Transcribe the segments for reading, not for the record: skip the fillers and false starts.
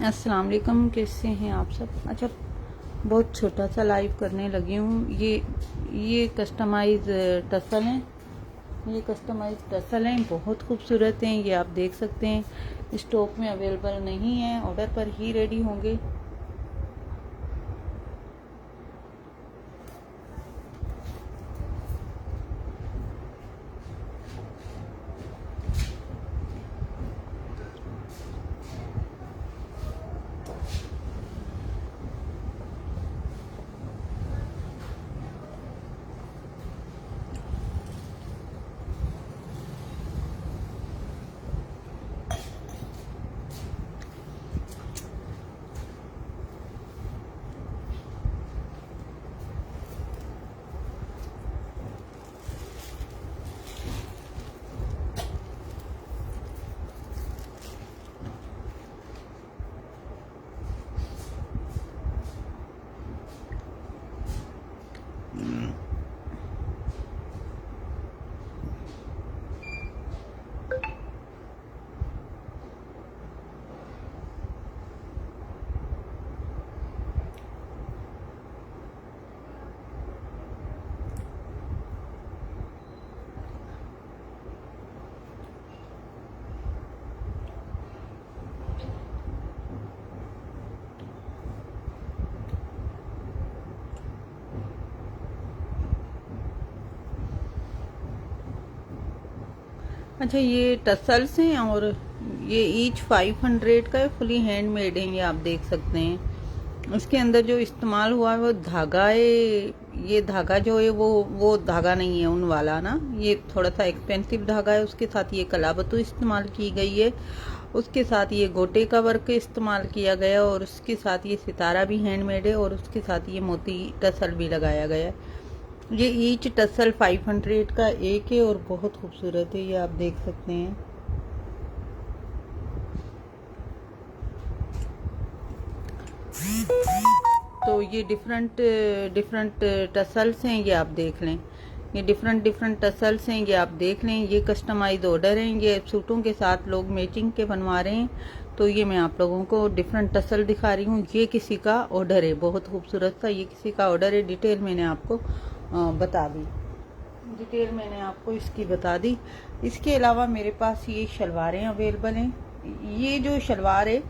अस्सलाम वालेकुम, कैसे हैं आप सब। अच्छा, बहुत छोटा सा लाइव करने लगी हूँ। ये कस्टमाइज टसल हैं। ये कस्टमाइज टसल हैं, बहुत खूबसूरत हैं। ये आप देख सकते हैं, स्टॉक में अवेलेबल नहीं है, ऑर्डर पर ही रेडी होंगे। अच्छा, ये टसल्स हैं और ये ईच 500 का है, फुली हैंडमेड है। ये आप देख सकते हैं। उसके अंदर जो इस्तेमाल हुआ है वो धागा है। ये धागा जो है वो धागा नहीं है उन वाला ना, ये थोड़ा सा एक्सपेंसिव धागा है। उसके साथ ये कलाबतू इस्तेमाल की गई है, उसके साथ ये गोटे का वर्क इस्तेमाल किया गया, और उसके साथ ये सितारा भी हैंडमेड है, और उसके साथ ये मोती टसल भी लगाया गया है। ये ईच टसल 500 का एक है और बहुत खूबसूरत है। ये आप देख सकते हैं। तो ये डिफरेंट टसल्स हैं, ये आप देख लें। ये डिफरेंट टसल्स हैं, ये आप देख लें। ये कस्टमाइज ऑर्डर हैं, ये सूटों के साथ लोग मैचिंग के बनवा रहे हैं। तो ये मैं आप लोगों को डिफरेंट टसल दिखा रही हूँ। ये किसी का ऑर्डर है, बहुत खूबसूरत सा। ये किसी का ऑर्डर है। डिटेल मैंने आपको बता दी। डिटेल मैंने आपको इसकी बता दी। इसके अलावा मेरे पास ये शलवारें अवेलेबल हैं। ये जो शलवार है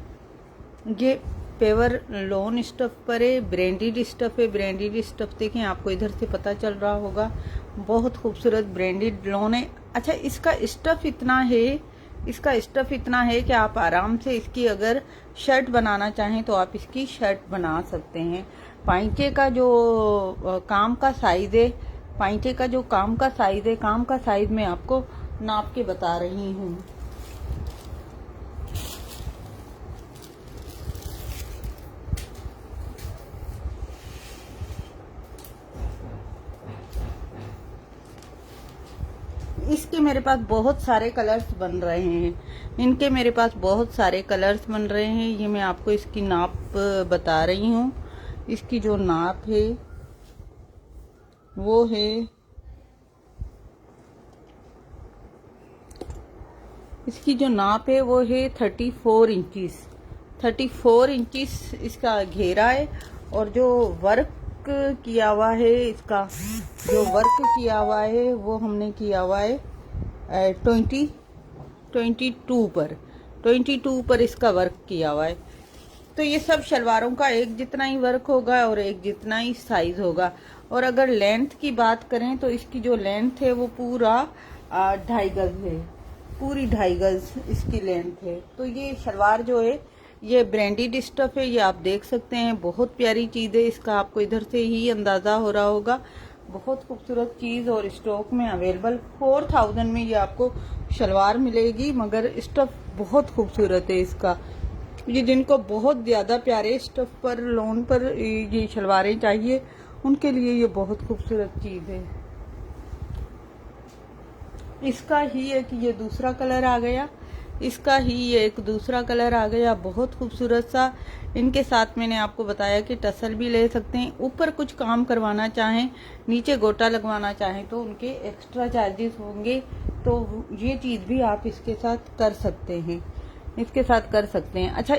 ये पेवर लोन स्टफ पर है, ब्रांडेड स्टफ है। ब्रांडेड स्टफ देखें, आपको इधर से पता चल रहा होगा। बहुत खूबसूरत ब्रांडेड लोन है। अच्छा, इसका स्टफ इतना है कि आप आराम से इसकी अगर शर्ट बनाना चाहें तो आप इसकी शर्ट बना सकते हैं। पाइंचे का जो काम का साइज है, पाइंचे का जो काम का साइज मैं आपको नाप के बता रही हूँ। इसके मेरे पास बहुत सारे कलर्स बन रहे हैं। इनके मेरे पास बहुत सारे कलर्स बन रहे हैं। ये मैं आपको इसकी नाप बता रही हूँ। इसकी जो नाप है वो है, इसकी जो नाप है वो है 34 इंचीस। 34 इंचीस इसका घेरा है। और जो वर्क किया हुआ है, इसका जो वर्क किया हुआ है वो हमने किया हुआ है 22 पर इसका वर्क किया हुआ है। तो ये सब शलवारों का एक जितना ही वर्क होगा और एक जितना ही साइज होगा। और अगर लेंथ की बात करें तो इसकी जो लेंथ है वो पूरा 2.5 गज है। पूरी 2.5 गज इसकी लेंथ है। तो ये शलवार जो है ये ब्रांडेड स्टफ है, ये आप देख सकते हैं। बहुत प्यारी चीज़ है। इसका आपको इधर से ही अंदाज़ा हो रहा होगा। बहुत खूबसूरत चीज़ और स्टॉक में अवेलेबल। 4000 में ये आपको शलवार मिलेगी, मगर स्टफ बहुत खूबसूरत है इसका। ये जिनको बहुत ज़्यादा प्यारे स्टफ पर लोन पर ये शलवारें चाहिए, उनके लिए ये बहुत खूबसूरत चीज़ है। इसका ही है कि ये दूसरा कलर आ गया। इसका ही ये एक दूसरा कलर आ गया, बहुत खूबसूरत सा। इनके साथ मैंने आपको बताया कि टसल भी ले सकते हैं। ऊपर कुछ काम करवाना चाहें, नीचे गोटा लगवाना चाहें तो उनके एक्स्ट्रा चार्जेस होंगे। तो ये चीज़ भी आप इसके साथ कर सकते हैं, इसके साथ कर सकते हैं। अच्छा,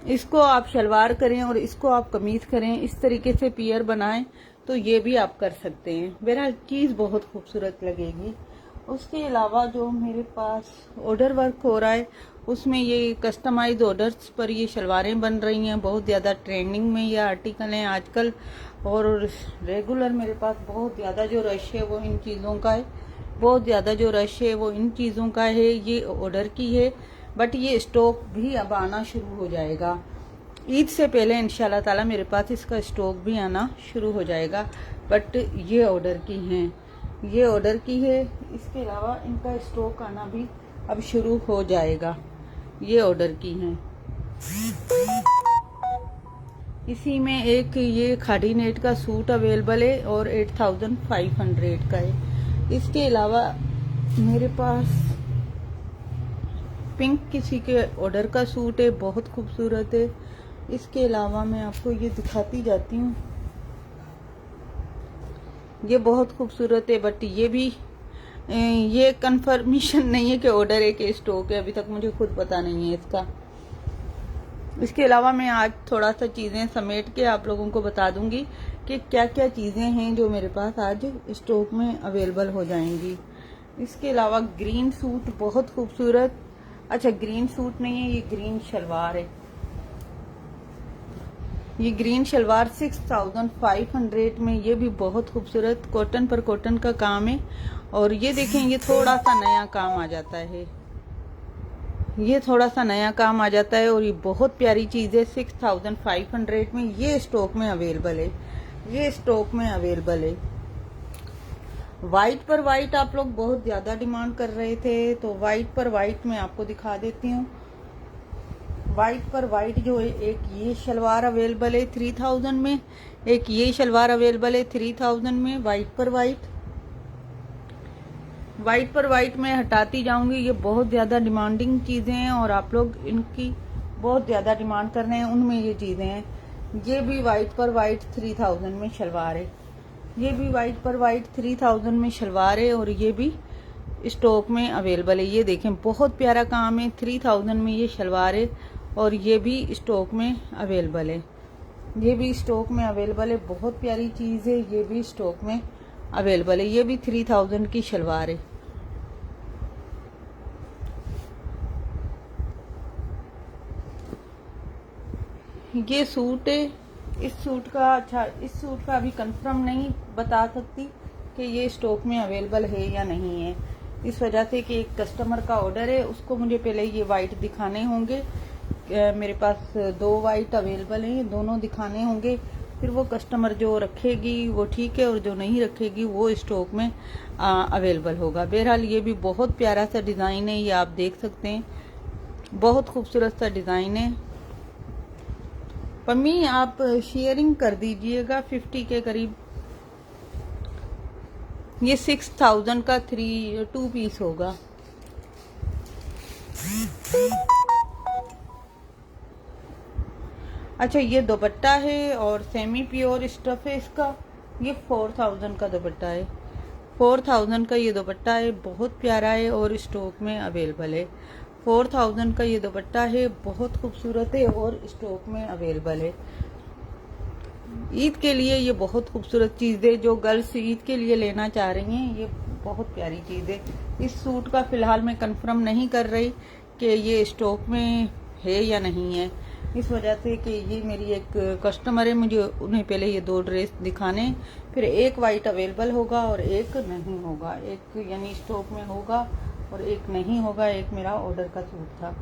इसको आप शलवार करें और इसको आप कमीज करें, इस तरीके से पियर बनाएं तो ये भी आप कर सकते हैं। बहरहाल चीज़ बहुत खूबसूरत लगेगी। उसके अलावा जो मेरे पास ऑर्डर वर्क हो रहा है उसमें ये कस्टमाइज ऑर्डर्स पर ये शलवारें बन रही हैं। बहुत ज़्यादा ट्रेंडिंग में ये आर्टिकल हैं आजकल, और रेगुलर मेरे पास बहुत ज़्यादा जो रश है वो इन चीज़ों का है, बहुत ज़्यादा जो रश है वो इन चीज़ों का है। ये ऑर्डर की है, बट ये स्टॉक भी अब आना शुरू हो जाएगा। ईद से पहले इंशाल्लाह ताला मेरे पास इसका स्टॉक भी आना शुरू हो जाएगा। बट ये ऑर्डर की हैं, ये ऑर्डर की है। इसके अलावा इनका स्टॉक आना भी अब शुरू हो जाएगा। ये ऑर्डर की हैं। इसी में एक ये खादी नेट का सूट अवेलेबल है और 8500 का है। इसके अलावा मेरे पास पिंक किसी के ऑर्डर का सूट है, बहुत खूबसूरत है। इसके अलावा मैं आपको ये दिखाती जाती हूँ, ये बहुत खूबसूरत है। बट ये भी ये कंफर्मेशन नहीं है कि ऑर्डर है कि स्टॉक है, अभी तक मुझे खुद पता नहीं है इसका। इसके अलावा मैं आज थोड़ा सा चीज़ें समेट के आप लोगों को बता दूंगी कि क्या क्या चीज़ें हैं जो मेरे पास आज स्टॉक में अवेलेबल हो जाएंगी। इसके अलावा ग्रीन सूट बहुत खूबसूरत, अच्छा ग्रीन सूट नहीं है, ये ग्रीन शलवार है। ये ग्रीन शलवार 6500 में, ये भी बहुत खूबसूरत कॉटन पर कॉटन का काम है। और ये देखें, ये थोड़ा सा नया काम आ जाता है, ये थोड़ा सा नया काम आ जाता है और ये बहुत प्यारी चीज़ है। 6500 में ये स्टॉक में अवेलेबल है, ये स्टॉक में अवेलेबल है। वाइट पर वाइट आप लोग बहुत ज़्यादा डिमांड कर रहे थे, तो वाइट पर वाइट मैं आपको दिखा देती हूँ। वाइट पर वाइट जो है, एक ये शलवार अवेलेबल है 3000 में, एक ये शलवार अवेलेबल है 3000 में। वाइट पर वाइट, वाइट पर वाइट मैं हटाती जाऊंगी। ये बहुत ज़्यादा डिमांडिंग चीज़ें हैं और आप लोग इनकी बहुत ज़्यादा डिमांड कर रहे हैं, उनमें ये चीज़ें हैं। ये भी वाइट पर वाइट 3000 में शलवार है, ये भी वाइट पर वाइट 3000 में शलवार है और ये भी स्टॉक में अवेलेबल है। ये देखें, बहुत प्यारा काम है, 3000 में ये शलवार है और ये भी स्टॉक में अवेलेबल है, ये भी स्टॉक में अवेलेबल है। बहुत प्यारी चीज़ है, ये भी स्टॉक में अवेलेबल है। ये भी 3000 की शलवार है। ये सूट है, इस सूट का, अच्छा इस सूट का अभी कंफर्म नहीं बता सकती कि ये स्टॉक में अवेलेबल है या नहीं है, इस वजह से कि एक कस्टमर का ऑर्डर है, उसको मुझे पहले ये वाइट दिखाने होंगे। मेरे पास 2 वाइट अवेलेबल हैं, दोनों दिखाने होंगे, फिर वो कस्टमर जो रखेगी वो ठीक है और जो नहीं रखेगी वो स्टॉक में अवेलेबल होगा। बहरहाल ये भी बहुत प्यारा सा डिज़ाइन है, ये आप देख सकते हैं, बहुत खूबसूरत सा डिज़ाइन है। पम्मी आप शेयरिंग कर दीजिएगा 50 के करीब। ये 6000 का 2 पीस होगा। अच्छा, ये दुपट्टा है और सेमी प्योर स्टफ है इसका। ये 4000 का दुपट्टा है, 4000 का ये दुपट्टा है, बहुत प्यारा है और स्टॉक में अवेलेबल है। 4000 का ये दुपट्टा है, बहुत खूबसूरत है और स्टॉक में अवेलेबल है। ईद के लिए ये बहुत खूबसूरत चीज़ है, जो गर्ल्स ईद के लिए लेना चाह रही हैं, ये बहुत प्यारी चीज़ है। इस सूट का फ़िलहाल मैं कंफर्म नहीं कर रही कि ये स्टॉक में है या नहीं है, इस वजह से कि ये मेरी एक कस्टमर है, मुझे उन्हें पहले ये 2 ड्रेस दिखाने, फिर एक वाइट अवेलेबल होगा और एक नहीं होगा, एक यानी स्टॉक में होगा और एक नहीं होगा। एक मेरा ऑर्डर का सूट था,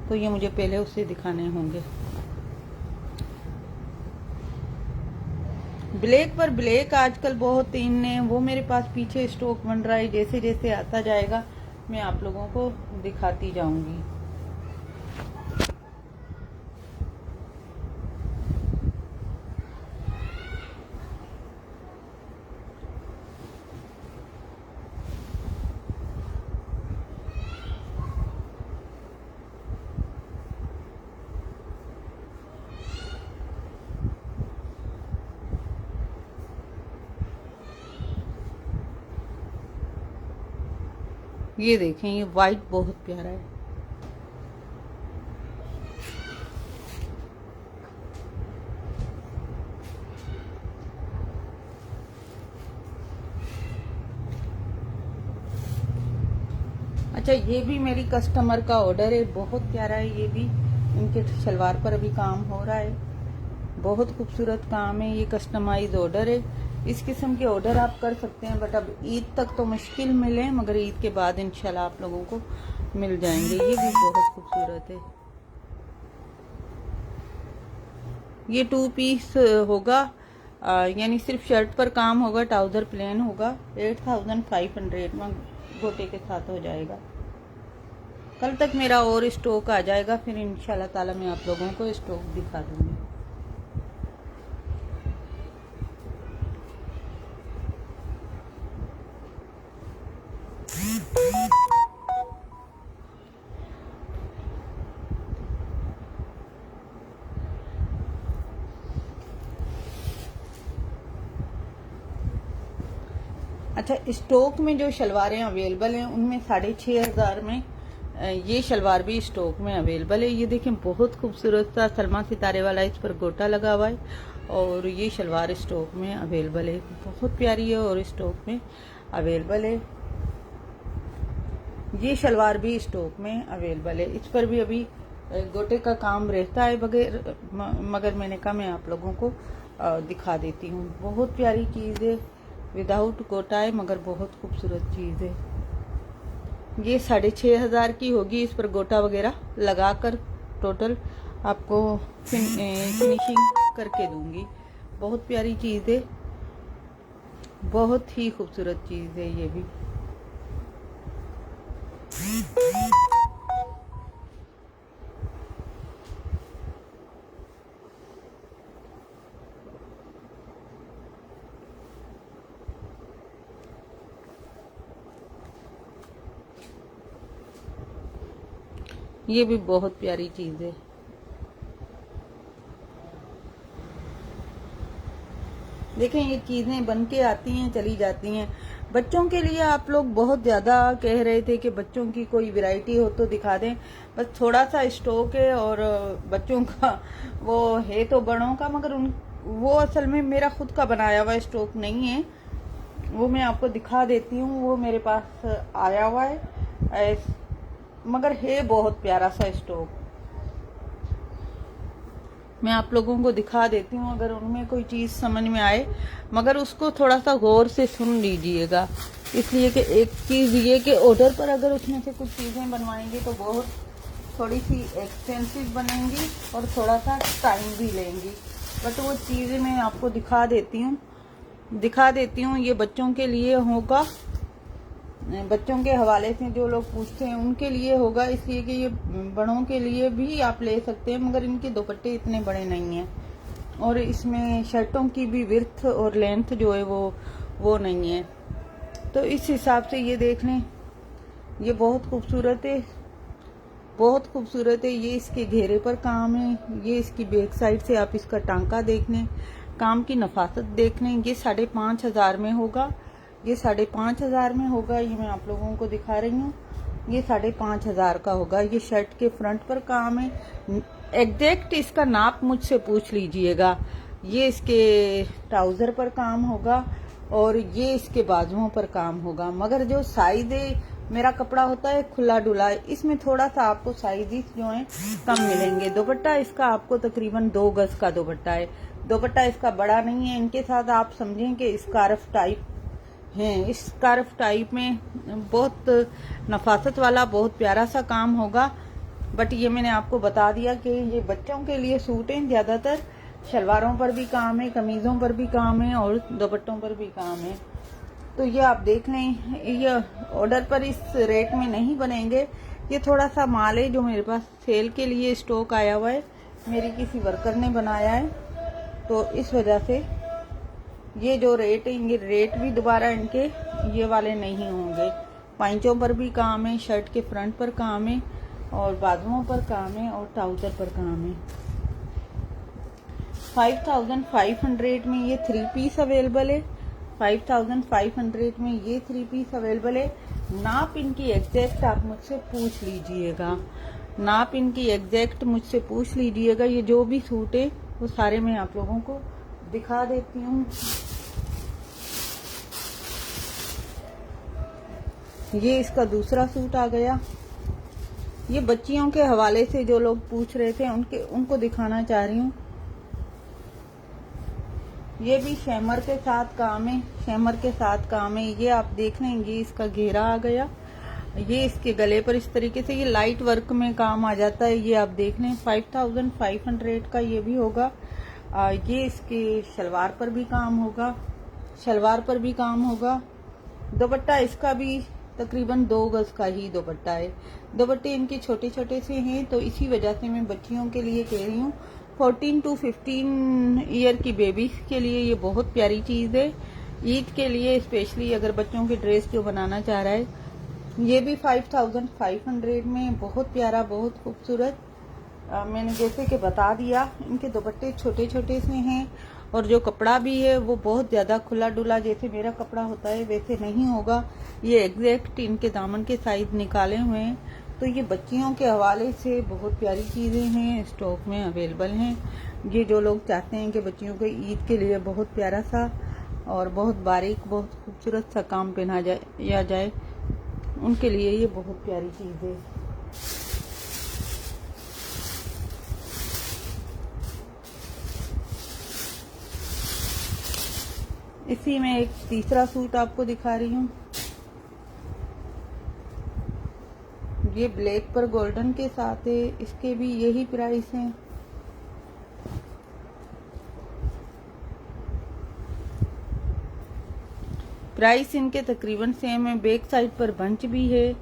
तो ये मुझे पहले उससे दिखाने होंगे। ब्लैक पर ब्लैक आजकल बहुत इन है, वो मेरे पास पीछे स्टॉक बन रहा है, जैसे जैसे आता जाएगा मैं आप लोगों को दिखाती जाऊंगी। ये देखें, ये वाइट बहुत प्यारा है। अच्छा, ये भी मेरी कस्टमर का ऑर्डर है, बहुत प्यारा है। ये भी इनके शलवार पर अभी काम हो रहा है, बहुत खूबसूरत काम है। ये कस्टमाइज ऑर्डर है। इस किस्म के ऑर्डर आप कर सकते हैं, बट अब ईद तक तो मुश्किल मिले, मगर ईद के बाद इंशाल्लाह आप लोगों को मिल जाएंगे। ये भी बहुत खूबसूरत है। ये 2 पीस होगा, यानी सिर्फ शर्ट पर काम होगा, ट्राउजर प्लेन होगा। 8500 में गोटे के साथ हो जाएगा। कल तक मेरा और स्टॉक आ जाएगा, फिर इंशाल्लाह ताला मैं आप लोगों को स्टॉक दिखा दूंगी। अच्छा, स्टॉक में जो शलवारें अवेलेबल हैं उनमें 6500 में ये शलवार भी स्टॉक में अवेलेबल है। ये देखें, बहुत खूबसूरत सा सलमा सितारे वाला इस पर गोटा लगा हुआ है, और ये शलवार स्टॉक में अवेलेबल है। बहुत प्यारी है और स्टॉक में अवेलेबल है। ये शलवार भी स्टॉक में अवेलेबल है। इस पर भी अभी गोटे का काम रहता है बगैर, मगर मैंने कहा मैं आप लोगों को दिखा देती हूँ। बहुत प्यारी चीज़ है, विदाउट गोटा है, मगर बहुत खूबसूरत चीज़ है। ये 6500 की होगी। इस पर गोटा वगैरह लगाकर टोटल आपको फिनिशिंग करके दूंगी। बहुत प्यारी चीज़ है, बहुत ही खूबसूरत चीज़ है ये भी। ये भी बहुत प्यारी चीज़ है। देखें, ये चीज़ें बन के आती हैं, चली जाती हैं। बच्चों के लिए आप लोग बहुत ज़्यादा कह रहे थे कि बच्चों की कोई वैरायटी हो तो दिखा दें, बस थोड़ा सा स्टॉक है। और बच्चों का वो है तो बड़ों का, मगर वो असल में मेरा खुद का बनाया हुआ स्टॉक नहीं है। वो मैं आपको दिखा देती हूँ, वो मेरे पास आया हुआ है, मगर है बहुत प्यारा सा स्टॉक। मैं आप लोगों को दिखा देती हूँ, अगर उनमें कोई चीज़ समझ में आए, मगर उसको थोड़ा सा गौर से सुन लीजिएगा। इसलिए कि एक चीज़ ये कि ऑर्डर पर अगर उसमें से कुछ चीज़ें बनवाएंगे तो बहुत थोड़ी सी एक्सपेंसिव बनेंगी और थोड़ा सा टाइम भी लेंगी। बट वो चीज़ें मैं आपको दिखा देती हूँ। ये बच्चों के लिए होगा, बच्चों के हवाले से जो लोग पूछते हैं उनके लिए होगा, इसलिए कि ये बड़ों के लिए भी आप ले सकते हैं, मगर इनके दुपट्टे इतने बड़े नहीं हैं। और इसमें शर्टों की भी विड्थ और लेंथ जो है वो नहीं है। तो इस हिसाब से ये देख लें, ये बहुत खूबसूरत है, बहुत खूबसूरत है। ये इसके घेरे पर काम है। ये इसकी बैक साइड से आप इसका टांका देख लें, काम की नफासत देख लें। ये 5500 में होगा, ये 5500 में होगा। ये मैं आप लोगों को दिखा रही हूँ, ये 5500 का होगा। ये शर्ट के फ्रंट पर काम है। एग्जैक्ट इसका नाप मुझसे पूछ लीजिएगा। ये इसके ट्राउजर पर काम होगा और ये इसके बाजुओं पर काम होगा। मगर जो साइज है, मेरा कपड़ा होता है खुला डुला, इसमें थोड़ा सा आपको साइजेस जो हैं कम मिलेंगे। दुपट्टा इसका आपको तकरीबन 2 गज का दुपट्टा है। दुपट्टा इसका बड़ा नहीं है। इनके साथ आप समझें कि स्कार्फ टाइप हैं। इस स्कार्फ टाइप में बहुत नफासत वाला बहुत प्यारा सा काम होगा। बट ये मैंने आपको बता दिया कि ये बच्चों के लिए सूट हैं। ज़्यादातर शलवारों पर भी काम है, कमीज़ों पर भी काम है और दुपट्टों पर भी काम है। तो ये आप देख लें, ये ऑर्डर पर इस रेट में नहीं बनेंगे। ये थोड़ा सा माल है जो मेरे पास सेल के लिए स्टॉक आया हुआ है, मेरी किसी वर्कर ने बनाया है, तो इस वजह से ये जो रेट है, ये रेट भी दोबारा इनके ये वाले नहीं होंगे। पाइंचों पर भी काम है, शर्ट के फ्रंट पर काम है और बाजुओं पर काम है और ट्राउजर पर काम है। 5500 में ये 3 पीस अवेलेबल है। 5500 में ये 3 पीस अवेलेबल है। नाप इनकी एग्जैक्ट आप मुझसे पूछ लीजिएगा, नाप इनकी एग्जैक्ट मुझसे पूछ लीजिएगा। ये जो भी सूट है वो सारे मैं आप लोगों को दिखा देती हूँ। ये इसका दूसरा सूट आ गया। ये बच्चियों के हवाले से जो लोग पूछ रहे थे उनको दिखाना चाह रही हूँ। ये भी शैमर के साथ काम है, शैमर के साथ काम है। ये आप देख लें, ये इसका घेरा आ गया। ये इसके गले पर इस तरीके से ये लाइट वर्क में काम आ जाता है। ये आप देख लें 5500 का ये भी होगा। ये इसके शलवार पर भी काम होगा, शलवार पर भी काम होगा। दुपट्टा इसका भी तकरीबन 2 गज का ही दुपट्टा है। दुपट्टे इनके छोटे छोटे से हैं, तो इसी वजह से मैं बच्चियों के लिए कह रही हूँ। 14 to 15 ईयर की बेबीज के लिए ये बहुत प्यारी चीज़ है। ईद के लिए स्पेशली अगर बच्चों की ड्रेस जो बनाना चाह रहा है। ये भी 5500 में बहुत प्यारा, बहुत खूबसूरत। मैंने जैसे कि बता दिया, इनके दुपट्टे छोटे छोटे से हैं और जो कपड़ा भी है वो बहुत ज़्यादा खुला डुला जैसे मेरा कपड़ा होता है वैसे नहीं होगा। ये एग्जैक्ट इनके दामन के साइज निकाले हुए हैं। तो ये बच्चियों के हवाले से बहुत प्यारी चीज़ें हैं, स्टॉक में अवेलेबल हैं। ये जो लोग चाहते हैं कि बच्चियों को ईद के लिए बहुत प्यारा सा और बहुत बारीक, बहुत खूबसूरत सा काम पहना जाए, उनके लिए ये बहुत प्यारी चीज़ है। इसी में एक तीसरा सूट आपको दिखा रही हूँ। ये ब्लैक पर गोल्डन के साथ है, इसके भी यही प्राइस है। प्राइस इनके तकरीबन सेम है। बैक साइड पर बंच भी है।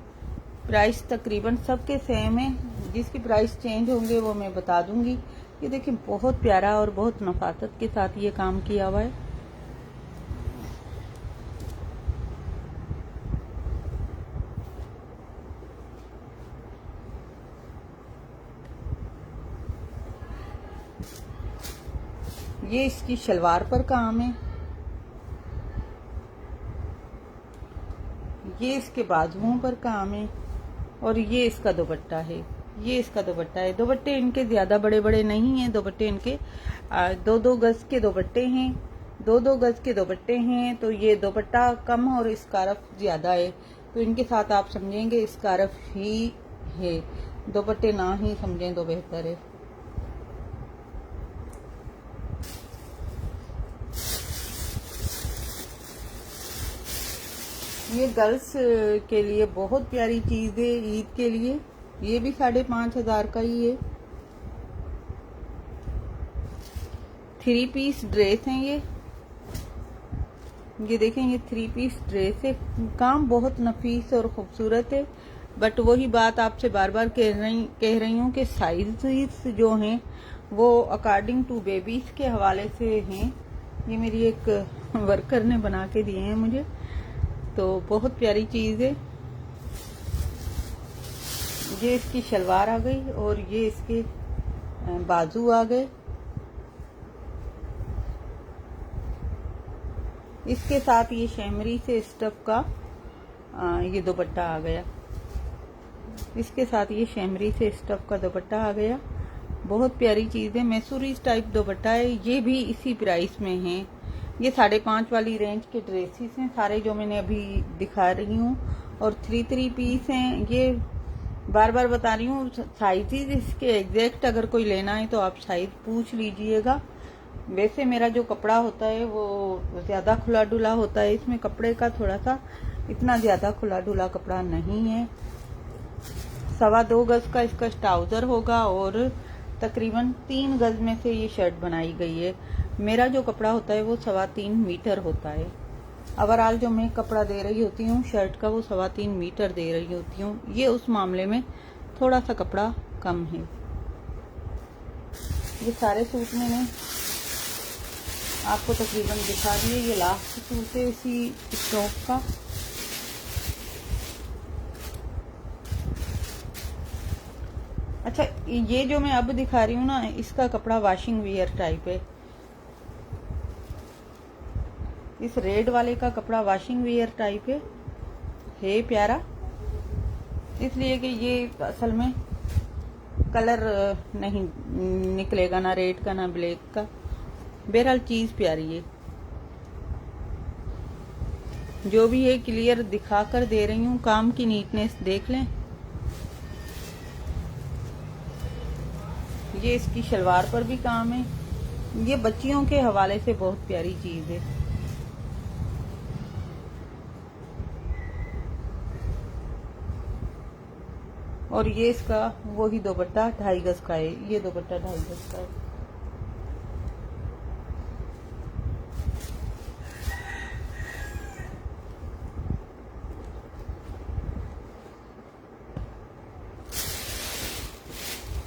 प्राइस तकरीबन सबके सेम है। जिसकी प्राइस चेंज होंगे वो मैं बता दूंगी। ये देखिए बहुत प्यारा और बहुत नफासत के साथ ये काम किया हुआ है। ये इसकी शलवार पर काम है। ये इसके बाजुओं पर काम है और ये इसका दुपट्टा है। ये इसका दुपट्टा है। दुपट्टे इनके ज्यादा बड़े बड़े नहीं हैं। दुपट्टे इनके 2-2 गज के दुपट्टे हैं। 2-2 गज के दुपट्टे हैं। तो ये दुपट्टा कम और स्कार्फ ज्यादा है, तो इनके साथ आप समझेंगे स्कार्फ ही है, दुपट्टे ना ही समझें तो बेहतर है। ये गर्ल्स के लिए बहुत प्यारी चीज है ईद के लिए। ये भी 5500 का ही है। 3 पीस ड्रेस है ये देखें, ये 3 पीस ड्रेस है। काम बहुत नफीस और खूबसूरत है। बट वही बात आपसे बार बार कह रही हूँ कि साइज जो हैं वो अकॉर्डिंग टू बेबीज के हवाले से हैं। ये मेरी एक वर्कर ने बना के दिए हैं मुझे, तो बहुत प्यारी चीज है। ये इसकी शलवार आ गई और ये इसके बाजू आ गए। इसके साथ ये शैमरी से स्टफ का ये दुपट्टा आ गया। इसके साथ ये शैमरी से स्टफ का दुपट्टा आ गया। बहुत प्यारी चीज है। मैसूरी टाइप दुपट्टा है। ये भी इसी प्राइस में है। ये 5.5 वाली रेंज के ड्रेसेस हैं सारे जो मैंने अभी दिखा रही हूँ और 3 पीस हैं। ये बार बार बता रही हूँ, साइजेस इसके एग्जैक्ट अगर कोई लेना है तो आप साइज पूछ लीजिएगा। वैसे मेरा जो कपड़ा होता है वो ज्यादा खुला डुला होता है। इसमें कपड़े का थोड़ा सा इतना ज्यादा खुला डुला कपड़ा नहीं है। 2.25 गज का इसका ट्राउजर होगा और तकरीबन 3 गज में से ये शर्ट बनाई गई है। मेरा जो कपड़ा होता है वो 3.25 मीटर होता है। ओवरऑल जो मैं कपड़ा दे रही होती हूँ शर्ट का वो 3.25 मीटर दे रही होती हूँ। ये उस मामले में थोड़ा सा कपड़ा कम है। ये सारे सूट मैंने आपको तकरीबन दिखा दिए। ये लास्ट सूट है इसी स्टॉक का। अच्छा, ये जो मैं अब दिखा रही हूँ ना, इसका कपड़ा वॉशिंग वियर टाइप है। इस रेड वाले का कपड़ा वॉशिंग वेयर टाइप है प्यारा, इसलिए कि ये असल में कलर नहीं निकलेगा, ना रेड का ना ब्लैक का। बहरहाल चीज प्यारी है, जो भी है क्लियर दिखा कर दे रही हूँ। काम की नीटनेस देख लें। ये इसकी शलवार पर भी काम है। ये बच्चियों के हवाले से बहुत प्यारी चीज है। और ये इसका वही दुपट्टा 2.5 गज का है। ये दुपट्टा 2.5 गज का है।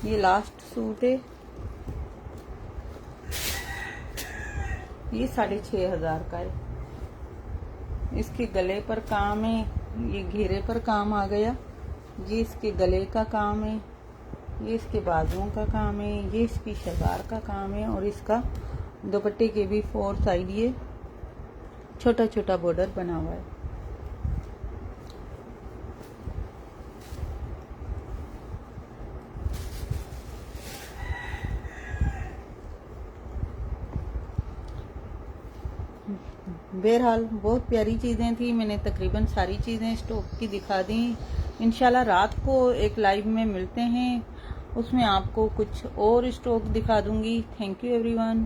ये लास्ट सूट है। ये 6,500 का है। इसके गले पर काम है, ये घेरे पर काम आ गया। ये इसके गले का काम है, ये इसके बाजुओं का काम है, ये इसकी शलवार का काम है। और इसका दुपट्टे के भी 4 साइड ये छोटा छोटा बॉर्डर बना हुआ है। बहरहाल बहुत प्यारी चीज़ें थी। मैंने तकरीबन सारी चीज़ें स्टॉक की दिखा दी। इंशाल्लाह रात को एक लाइव में मिलते हैं, उसमें आपको कुछ और स्टॉक दिखा दूंगी। Thank you everyone.